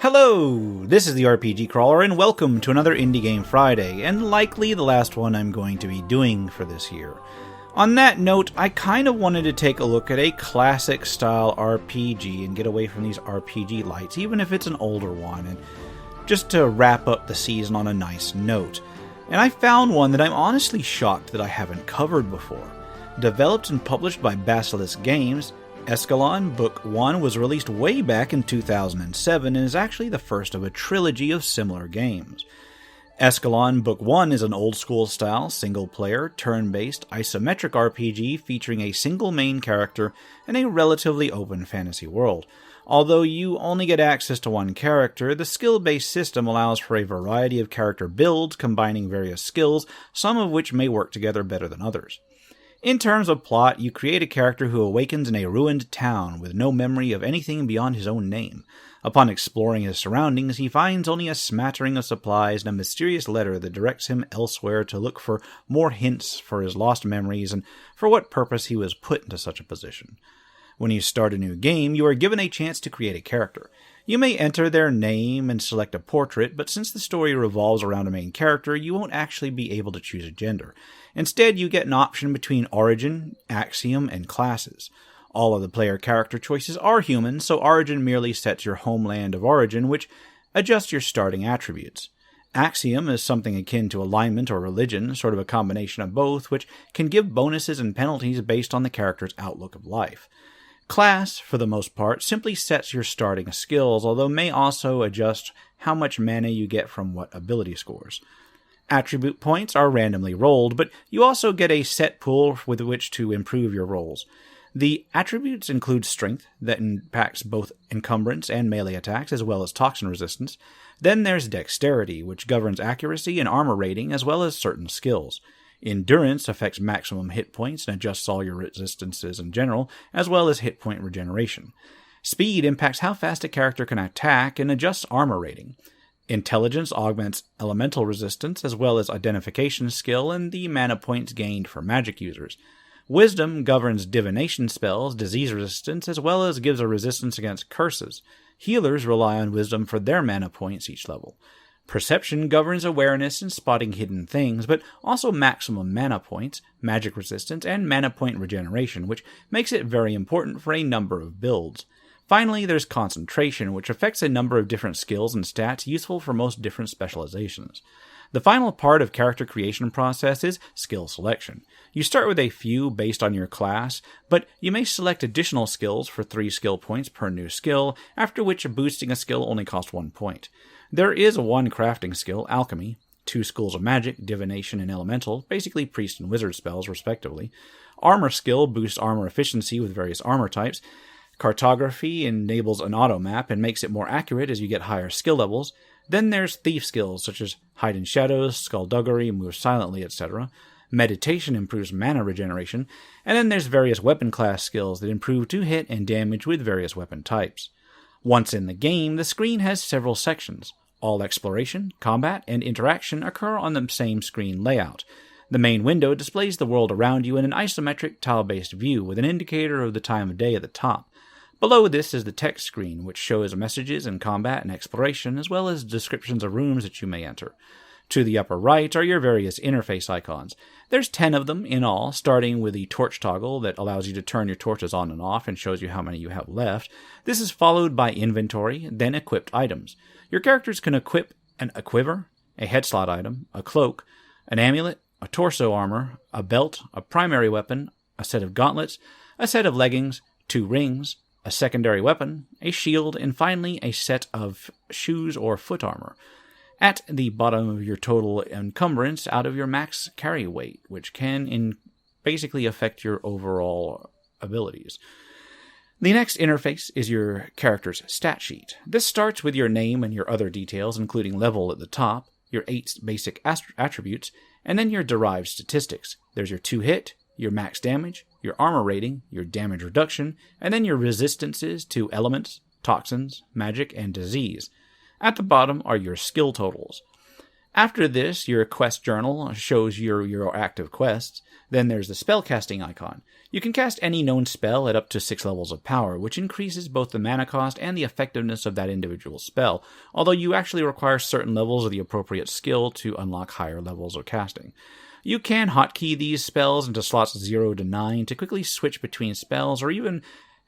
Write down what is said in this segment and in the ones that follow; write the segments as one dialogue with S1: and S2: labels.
S1: Hello, this is the RPG Crawler, and welcome to another Indie Game Friday, and likely the last one I'm going to be doing for this year. On that note, I kind of wanted to take a look at a classic-style RPG and get away from these RPG lights, even if it's an older one, and just to wrap up the season on a nice note. And I found one that I'm honestly shocked that I haven't covered before. Developed and published by Basilisk Games, Eschalon Book 1 was released way back in 2007 and is actually the first of a trilogy of similar games. Eschalon Book 1 is an old-school style, single-player, turn-based, isometric RPG featuring a single main character in a relatively open fantasy world. Although you only get access to one character, the skill-based system allows for a variety of character builds combining various skills, some of which may work together better than others. In terms of plot, you create a character who awakens in a ruined town with no memory of anything beyond his own name. Upon exploring his surroundings, he finds only a smattering of supplies and a mysterious letter that directs him elsewhere to look for more hints for his lost memories and for what purpose he was put into such a position. When you start a new game, you are given a chance to create a character. You may enter their name and select a portrait, but since the story revolves around a main character, you won't actually be able to choose a gender. Instead, you get an option between origin, axiom, and classes. All of the player character choices are human, so origin merely sets your homeland of origin, which adjusts your starting attributes. Axiom is something akin to alignment or religion, sort of a combination of both, which can give bonuses and penalties based on the character's outlook of life. Class, for the most part, simply sets your starting skills, although may also adjust how much mana you get from what ability scores. Attribute points are randomly rolled, but you also get a set pool with which to improve your rolls. The attributes include strength, that impacts both encumbrance and melee attacks, as well as toxin resistance. Then there's dexterity, which governs accuracy and armor rating, as well as certain skills. Endurance affects maximum hit points and adjusts all your resistances in general, as well as hit point regeneration. Speed impacts how fast a character can attack and adjusts armor rating. Intelligence augments elemental resistance, as well as identification skill and the mana points gained for magic users. Wisdom governs divination spells, disease resistance, as well as gives a resistance against curses. Healers rely on wisdom for their mana points each level. Perception governs awareness and spotting hidden things, but also maximum mana points, magic resistance, and mana point regeneration, which makes it very important for a number of builds. Finally, there's concentration, which affects a number of different skills and stats useful for most different specializations. The final part of character creation process is skill selection. You start with a few based on your class, but you may select additional skills for 3 skill points per new skill, after which boosting a skill only costs 1 point. There is one crafting skill, alchemy, 2 schools of magic, divination, and elemental, basically priest and wizard spells, respectively. Armor skill boosts armor efficiency with various armor types. Cartography enables an auto map and makes it more accurate as you get higher skill levels. Then there's thief skills, such as hide in shadows, skullduggery, move silently, etc. Meditation improves mana regeneration. And then there's various weapon class skills that improve to hit and damage with various weapon types. Once in the game, the screen has several sections. All exploration, combat, and interaction occur on the same screen layout. The main window displays the world around you in an isometric tile-based view with an indicator of the time of day at the top. Below this is the text screen, which shows messages in combat and exploration, as well as descriptions of rooms that you may enter. To the upper right are your various interface icons. There's 10 of them in all, starting with the torch toggle that allows you to turn your torches on and off and shows you how many you have left. This is followed by inventory, then equipped items. Your characters can equip a quiver, a head slot item, a cloak, an amulet, a torso armor, a belt, a primary weapon, a set of gauntlets, a set of leggings, 2 rings, a secondary weapon, a shield, and finally a set of shoes or foot armor. At the bottom of your total encumbrance out of your max carry weight, which can basically affect your overall abilities. The next interface is your character's stat sheet. This starts with your name and your other details, including level at the top, your 8 basic attributes, and then your derived statistics. There's your 2 hit, your max damage, your armor rating, your damage reduction, and then your resistances to elements, toxins, magic, and disease. At the bottom are your skill totals. After this, your quest journal shows your active quests. Then there's the spellcasting icon. You can cast any known spell at up to 6 levels of power, which increases both the mana cost and the effectiveness of that individual spell, although you actually require certain levels of the appropriate skill to unlock higher levels of casting. You can hotkey these spells into slots 0 to 9 to quickly switch between spells, or even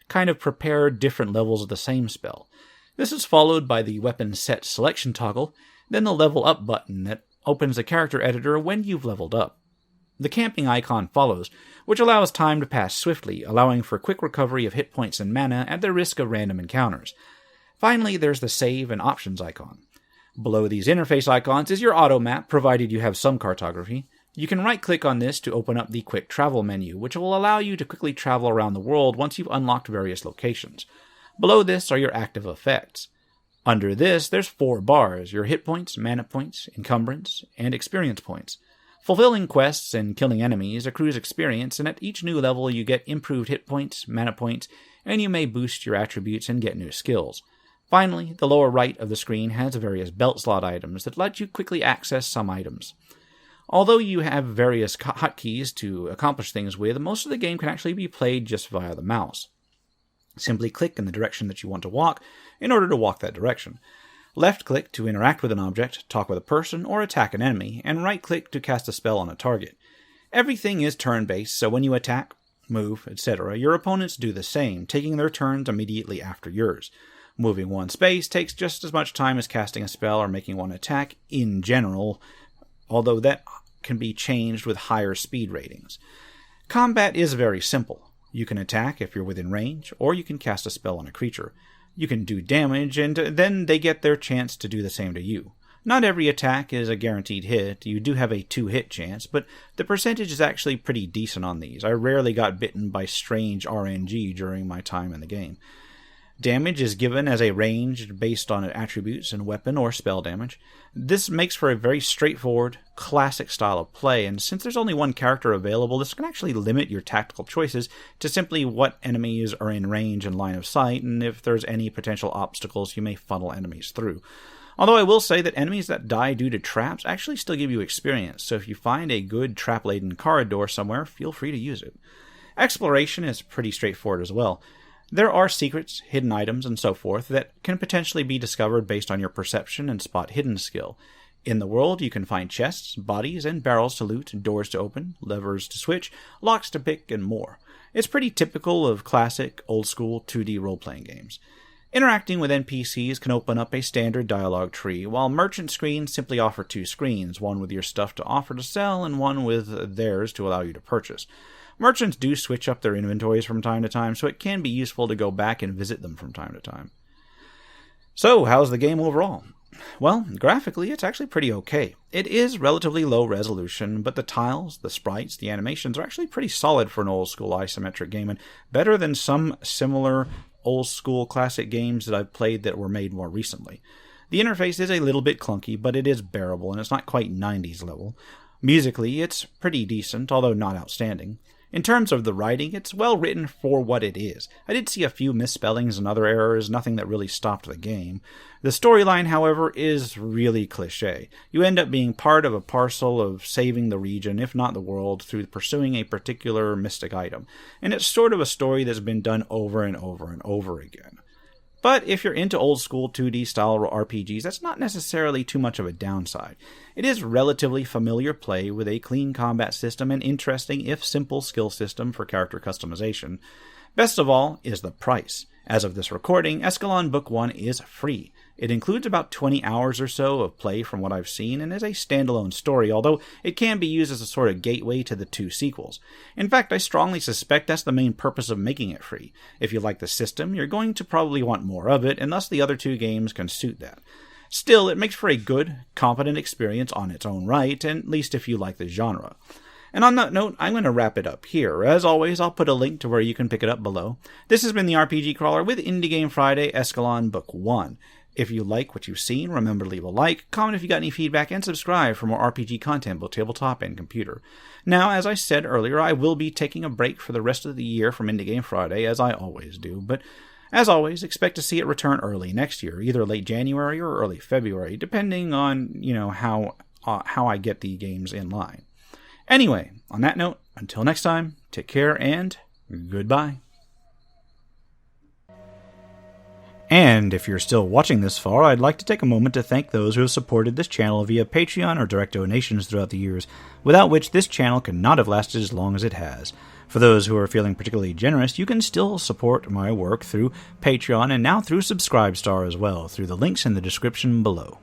S1: kind of prepare different levels of the same spell. This is followed by the weapon set selection toggle, then the level up button that opens the character editor when you've leveled up. The camping icon follows, which allows time to pass swiftly, allowing for quick recovery of hit points and mana at the risk of random encounters. Finally, there's the save and options icon. Below these interface icons is your auto map, provided you have some cartography. You can right-click on this to open up the quick travel menu, which will allow you to quickly travel around the world once you've unlocked various locations. Below this are your active effects. Under this, there's 4 bars: your hit points, mana points, encumbrance, and experience points. Fulfilling quests and killing enemies accrues experience, and at each new level you get improved hit points, mana points, and you may boost your attributes and get new skills. Finally, the lower right of the screen has various belt slot items that let you quickly access some items. Although you have various hotkeys to accomplish things with, most of the game can actually be played just via the mouse. Simply click in the direction that you want to walk in order to walk that direction. Left-click to interact with an object, talk with a person, or attack an enemy, and right-click to cast a spell on a target. Everything is turn-based, so when you attack, move, etc., your opponents do the same, taking their turns immediately after yours. Moving one space takes just as much time as casting a spell or making one attack in general, although that can be changed with higher speed ratings. Combat is very simple. You can attack if you're within range, or you can cast a spell on a creature. You can do damage, and then they get their chance to do the same to you. Not every attack is a guaranteed hit. You do have a 2-hit chance, but the percentage is actually pretty decent on these. I rarely got bitten by strange RNG during my time in the game. Damage is given as a range based on attributes and weapon or spell damage. This makes for a very straightforward, classic style of play, and since there's only one character available, this can actually limit your tactical choices to simply what enemies are in range and line of sight, and if there's any potential obstacles you may funnel enemies through. Although I will say that enemies that die due to traps actually still give you experience, so if you find a good trap-laden corridor somewhere, feel free to use it. Exploration is pretty straightforward as well. There are secrets, hidden items, and so forth that can potentially be discovered based on your perception and spot hidden skill. In the world, you can find chests, bodies, and barrels to loot, doors to open, levers to switch, locks to pick, and more. It's pretty typical of classic, old-school 2D role-playing games. Interacting with NPCs can open up a standard dialogue tree, while merchant screens simply offer 2 screens, one with your stuff to offer to sell, and one with theirs to allow you to purchase. Merchants do switch up their inventories from time to time, so it can be useful to go back and visit them from time to time. So, how's the game overall? Well, graphically, it's actually pretty okay. It is relatively low resolution, but the tiles, the sprites, the animations are actually pretty solid for an old-school isometric game, and better than some similar old-school classic games that I've played that were made more recently. The interface is a little bit clunky, but it is bearable, and it's not quite 90s level. Musically, it's pretty decent, although not outstanding. In terms of the writing, it's well written for what it is. I did see a few misspellings and other errors, nothing that really stopped the game. The storyline, however, is really cliché. You end up being part of a parcel of saving the region, if not the world, through pursuing a particular mystic item. And it's sort of a story that's been done over and over and over again. But if you're into old-school 2D style RPGs, that's not necessarily too much of a downside. It is relatively familiar play with a clean combat system and interesting, if simple, skill system for character customization. Best of all is the price. As of this recording, Eschalon Book 1 is free. It includes about 20 hours or so of play from what I've seen and is a standalone story, although it can be used as a sort of gateway to the 2 sequels. In fact, I strongly suspect that's the main purpose of making it free. If you like the system, you're going to probably want more of it, and thus the other 2 games can suit that. Still, it makes for a good, competent experience on its own right, at least if you like the genre. And on that note, I'm going to wrap it up here. As always, I'll put a link to where you can pick it up below. This has been the RPG Crawler with Indie Game Friday, Eschalon Book 1. If you like what you've seen, remember to leave a like, comment if you got any feedback, and subscribe for more RPG content, both tabletop and computer. Now, as I said earlier, I will be taking a break for the rest of the year from Indie Game Friday, as I always do, but as always, expect to see it return early next year, either late January or early February, depending on, how how I get the games in line. Anyway, on that note, until next time, take care and goodbye. And if you're still watching this far, I'd like to take a moment to thank those who have supported this channel via Patreon or direct donations throughout the years, without which this channel could not have lasted as long as it has. For those who are feeling particularly generous, you can still support my work through Patreon and now through Subscribestar as well, through the links in the description below.